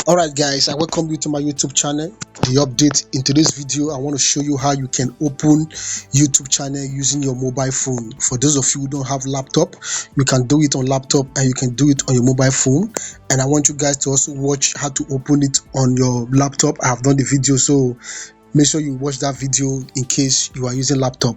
Alright guys, I welcome you to my YouTube channel. The update in today's video, I want to show you how you can open YouTube channel using your mobile phone. For those of you who don't have laptop, you can do it on laptop and you can do it on your mobile phone. And I want you guys to also watch how to open it on your laptop. I have done the video, so make sure you watch that video in case you are using laptop.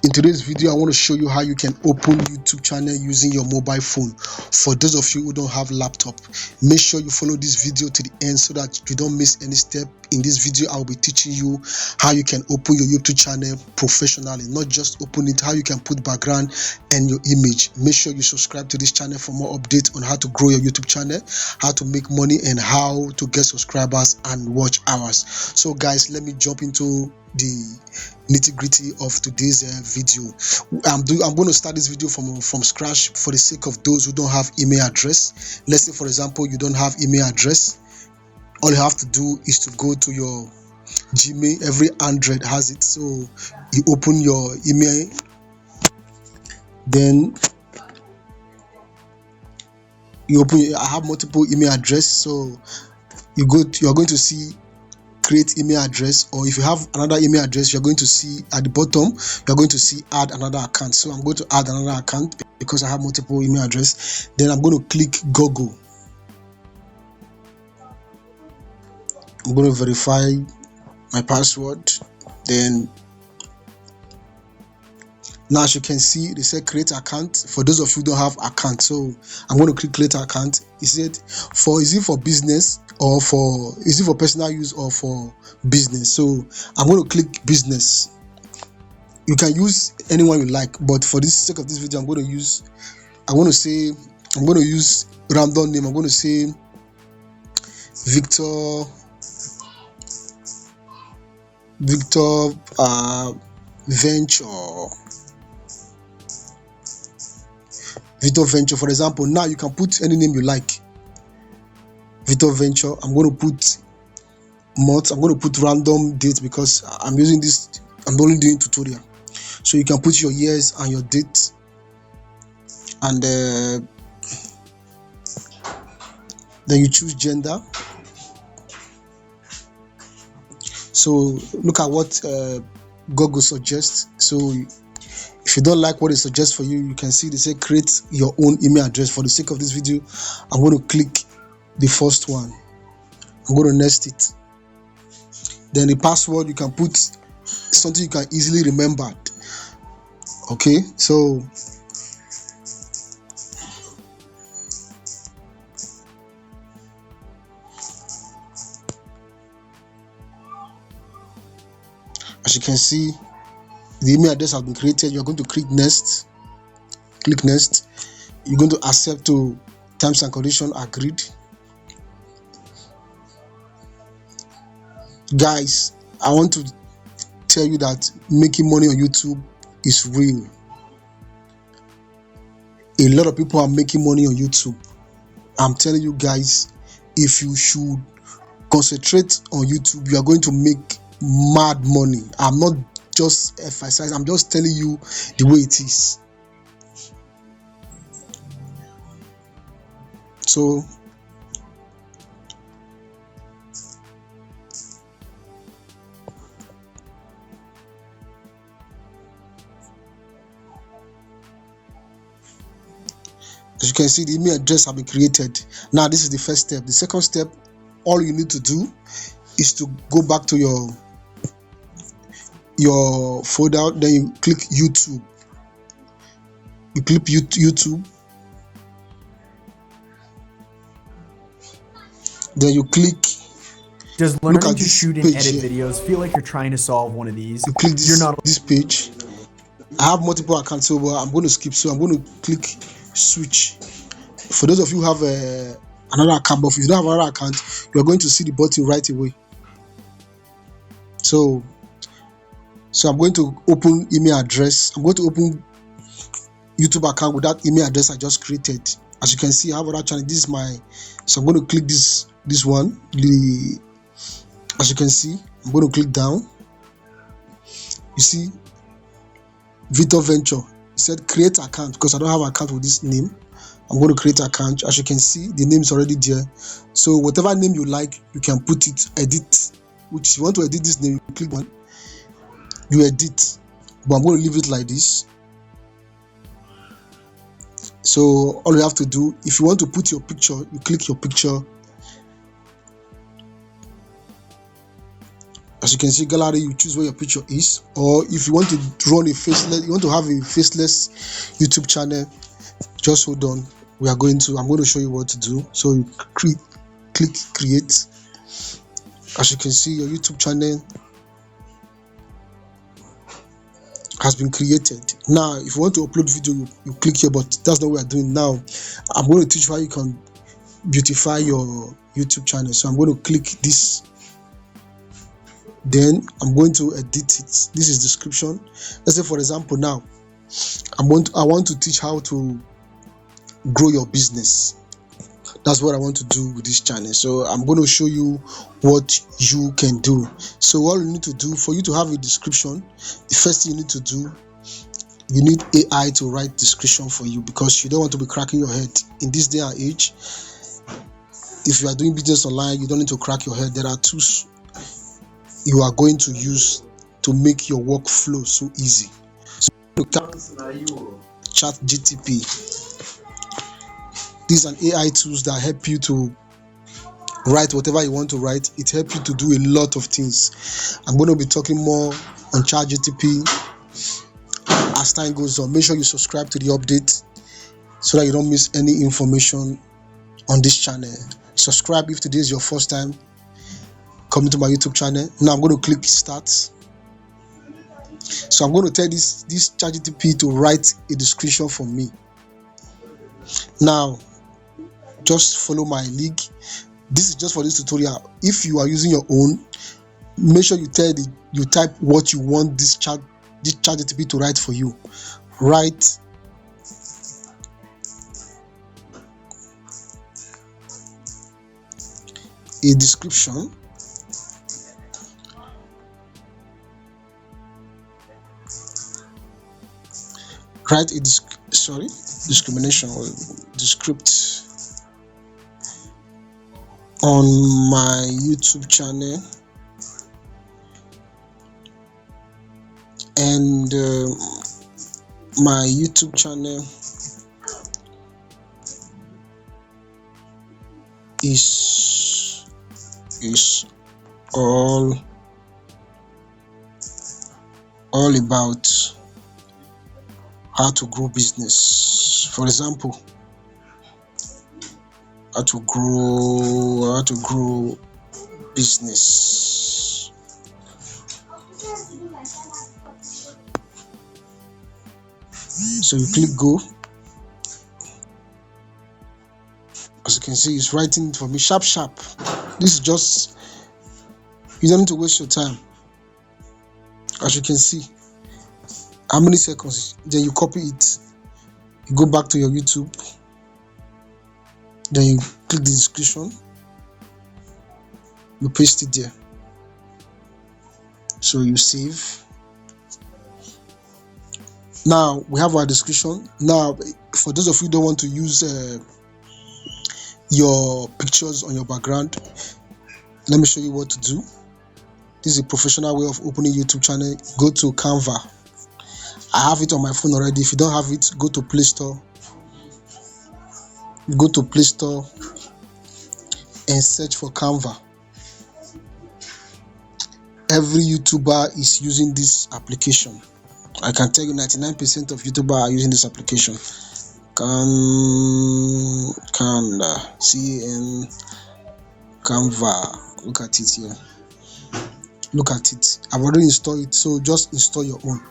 In today's video, I want to show you how you can open YouTube channel using your mobile phone. For those of you who don't have laptop, make sure you follow this video to the end so that you don't miss any step. In this video, I will be teaching you how you can open your YouTube channel professionally, not just open it, how you can put background and your image. Make sure you subscribe to this channel for more updates on how to grow your YouTube channel, how to make money, and how to get subscribers and watch hours. So guys, let me jump into the nitty-gritty of today's video. I'm going to start this video from scratch for the sake of those who don't have email address. Let's say, for example, you don't have email address. All you have to do is to go to your Gmail. Every Android has it. So you open your email, then you open. I have multiple email address, so you are going to see create email address, or if you have another email address, you're going to see at the bottom, you're going to see add another account. So I'm going to add another account because I have multiple email address. Then I'm going to click Google. I'm going to verify my password. Then now, as you can see, they said create account. For those of you who don't have account, so I'm going to click create account. It said is it for business or is it for personal use or for business? So I'm going to click business. You can use anyone you like, but for the sake of this video, I'm going to use random name. I'm going to say Victor Venture, for example. Now you can put any name you like. Victor Venture. I'm going to put month. I'm going to put random date because I'm using this. I'm only doing tutorial. So you can put your years and your date, and then you choose gender. So look at what Google suggests. So if you don't like what it suggests for you, you can see they say create your own email address. For the sake of this video, I'm going to click the first one. I'm going to next it. Then the password, you can put something you can easily remember. Okay, so as you can see, the email address has been created. You're going to click next. Click next. You're going to accept to terms and conditions agreed. Guys, I want to tell you that making money on YouTube is real. A lot of people are making money on YouTube. I'm telling you guys, if you should concentrate on YouTube, you are going to make mad money. I'm not just emphasizing, I'm just telling you the way it is. So as you can see, the email address have been created. Now this is the first step. The second step, all you need to do is to go back to your folder. Then you click YouTube. You click YouTube. Then you click. Does learning to shoot and edit videos feel like you're trying to solve one of these? You click this page. I have multiple accounts, so I'm going to skip. So I'm going to click switch. For those of you who have another account, but if you don't have another account, you are going to see the button right away. So I'm going to open email address. I'm going to open YouTube account with that email address I just created. As you can see, I have another channel. This is my. So I'm going to click this one. As you can see, I'm going to click down. You see, Victor Venture. it said create account, because I don't have an account with this name. I'm going to create an account. As you can see, the name is already there. So whatever name you like, you can put it, edit. Which, if you want to edit this name, you click one, you edit. But I'm going to leave it like this. So all you have to do, if you want to put your picture, you click your picture. As you can see, gallery, you choose where your picture is. Or if you want to run a faceless, you want to have a faceless YouTube channel, just hold on. I'm going to show you what to do. So you click create. As you can see, your YouTube channel has been created. Now, if you want to upload video, you click here, but that's not what we're doing now. I'm going to teach you how you can beautify your YouTube channel. So I'm going to click this. Then I'm going to edit it. This is description. Let's say, for example, now I want to teach how to grow your business. That's what I want to do with this channel. So I'm going to show you what you can do. So all you need to do, for you to have a description, the first thing you need to do, you need AI to write description for you, because you don't want to be cracking your head. In this day and age, if you are doing business online, you don't need to crack your head. There are tools you are going to use to make your work flow so easy. So Chat GTP. These are AI tools that help you to write whatever you want to write. It helps you to do a lot of things. I'm going to be talking more on Chat GTP as time goes on. Make sure you subscribe to the update so that you don't miss any information on this channel. Subscribe if today is your first time coming to my YouTube channel. Now I'm going to click start. So I'm going to tell this ChatGPT to write a description for me. Now, just follow my link. This is just for this tutorial. If you are using your own, make sure you type what you want this ChatGPT to write for you. Write a description discrimination or descript on my YouTube channel, and my YouTube channel is all about how to grow business. For example, how to grow business. So you click go. As you can see, it's writing for me sharp. This is just, you don't need to waste your time. As you can see, how many seconds? Then you copy it, you go back to your YouTube, then you click the description, you paste it there. So you save. Now we have our description. Now, for those of you who don't want to use your pictures on your background, let me show you what to do. This is a professional way of opening YouTube channel. Go to Canva. I have it on my phone already. If you don't have it, go to Play Store. Go to Play Store and search for Canva. Every YouTuber is using this application. I can tell you 99% of YouTubers are using this application. Canva. Look at it here. Look at it. I've already installed it, so just install your own.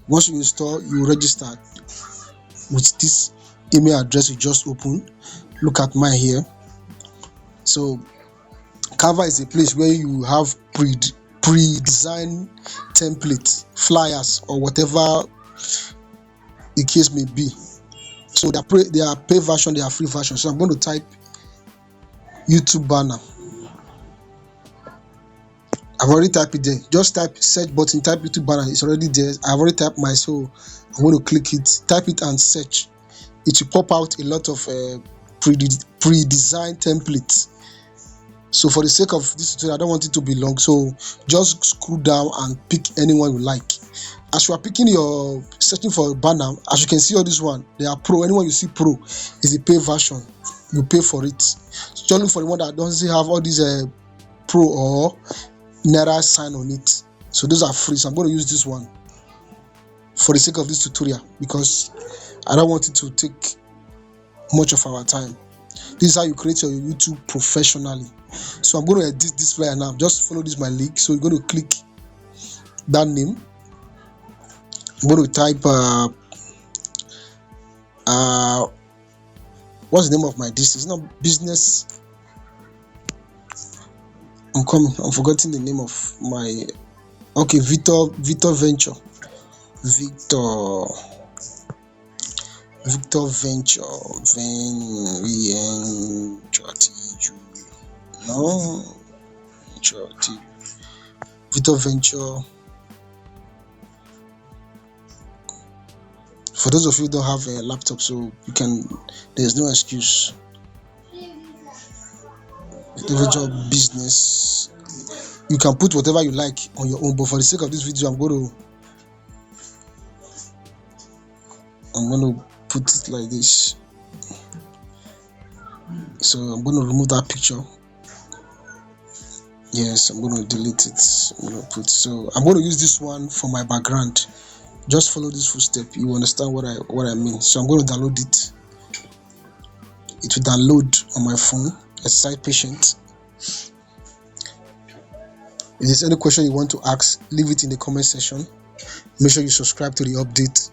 Once you install, you register with this email address you just opened. Look at mine here. So Canva is a place where you have pre-designed templates, flyers, or whatever the case may be. So they are paid version, they are free version. So I'm going to type YouTube banner. I've already typed it there. Just type search button, type YouTube banner, it's already there. I've already typed my, so I'm going to click it, type it and search. It will pop out a lot of pre-designed templates. So for the sake of this tutorial, I don't want it to be long, so just scroll down and pick anyone you like. As you are picking your searching for a banner, as you can see all this one, they are pro. Anyone you see pro is a pay version, you pay for it. So just look for the one that doesn't have all these pro or Naira sign on it. So those are free, so I'm going to use this one for the sake of this tutorial because I don't want it to take much of our time. This is how you create your YouTube professionally. So I'm going to edit this flyer now. Just follow this my link. So you're going to click that name. I'm going to type what's the name of my this? It's not business. I'm forgetting the name of my, okay, Victor Venture. Victor Venture, Victor Venture. For those of you who don't have a laptop, so you can, there's no excuse. Victor Venture business. You can put whatever you like on your own, but for the sake of this video, I'm going to put it like this. So I'm going to remove that picture. Yes, I'm going to delete it. So I'm going to use this one for my background. Just follow this full step. You understand what I mean. So I'm going to download it. It will download on my phone. Exercise patient. If there's any question you want to ask, leave it in the comment section. Make sure you subscribe to the update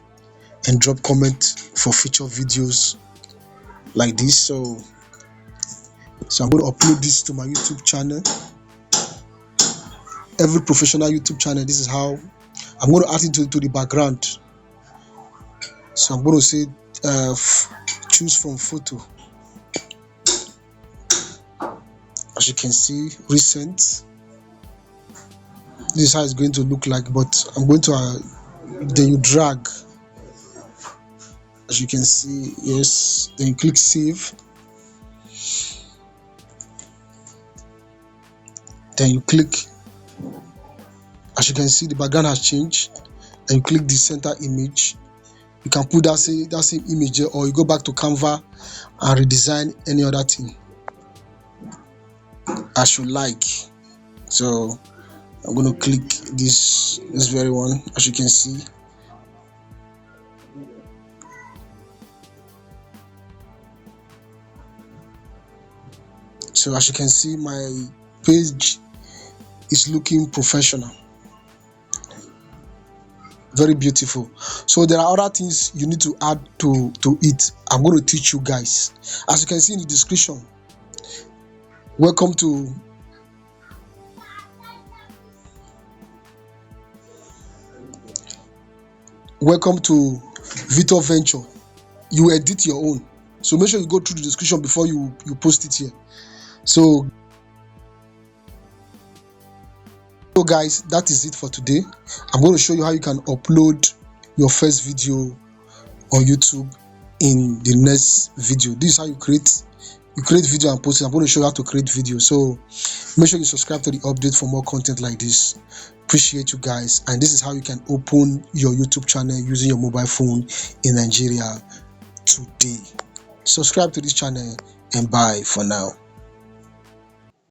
and drop comment for future videos like this. So I'm going to upload this to my YouTube channel. Every professional YouTube channel, this is how I'm going to add it to the background. So I'm going to say choose from photo. As you can see, recent. This is how it's going to look like, but I'm going to then you drag. As you can see, yes, then you click save. Then you click, as you can see, the background has changed. Then you click the center image. You can put that same image there, or you go back to Canva and redesign any other thing as you like. So I'm going to click this very one, as you can see. So as you can see, my page is looking professional, very beautiful. So there are other things you need to add to it. I'm going to teach you guys. As you can see in the description, welcome to Victor Venture. You edit your own, so make sure you go through the description before you post it here. So guys, that is it for today. I'm going to show you how you can upload your first video on YouTube in the next video. This is how you create video and post it. I'm going to show you how to create video. So make sure you subscribe to the update for more content like this. Appreciate you guys. And this is how you can open your YouTube channel using your mobile phone in Nigeria today. Subscribe to this channel and bye for now.